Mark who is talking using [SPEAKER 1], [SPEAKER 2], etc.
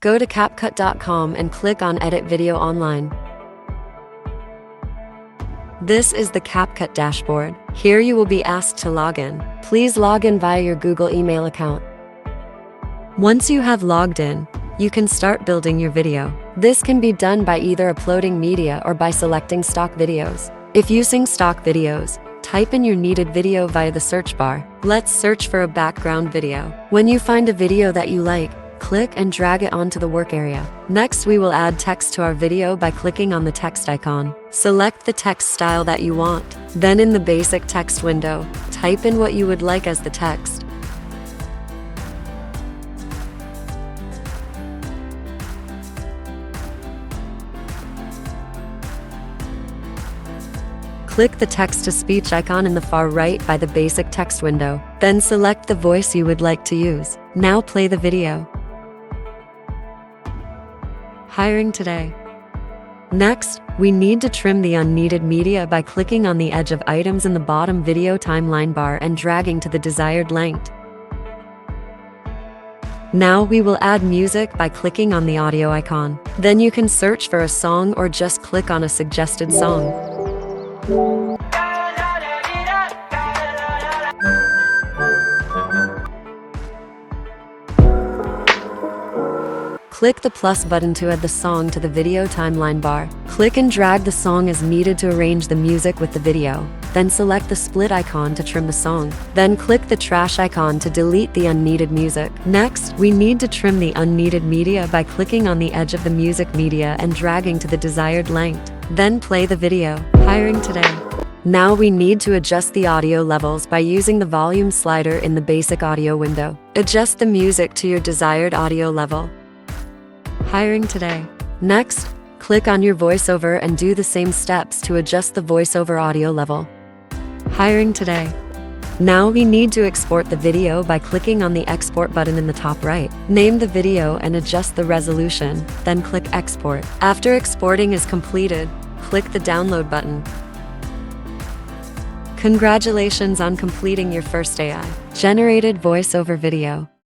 [SPEAKER 1] Go to CapCut.com and click on Edit Video Online. This is the CapCut dashboard. Here you will be asked to log in. Please log in via your Google email account. Once you have logged in, you can start building your video. This can be done by either uploading media or by selecting stock videos. If using stock videos, type in your needed video via the search bar. Let's search for a background video. When you find a video that you like, click and drag it onto the work area. Next, we will add text to our video by clicking on the text icon. Select the text style that you want. Then in the basic text window, type in what you would like as the text. Click the text-to-speech icon in the far right by the basic text window. Then select the voice you would like to use. Now play the video. Hiring today. Next, we need to trim the unneeded media by clicking on the edge of items in the bottom video timeline bar and dragging to the desired length. Now we will add music by clicking on the audio icon. Then you can search for a song or just click on a suggested song. Click the plus button to add the song to the video timeline bar. Click and drag the song as needed to arrange the music with the video. Then select the split icon to trim the song. Then click the trash icon to delete the unneeded music. Next, we need to trim the unneeded media by clicking on the edge of the music media and dragging to the desired length. Then play the video. Hiring today. Now we need to adjust the audio levels by using the volume slider in the basic audio window. Adjust the music to your desired audio level. Hiring today. Next, click on your voiceover and do the same steps to adjust the voiceover audio level. Hiring today. Now we need to export the video by clicking on the export button in the top right. Name the video and adjust the resolution, then click export. After exporting is completed, click the download button. Congratulations on completing your first AI-generated voiceover video.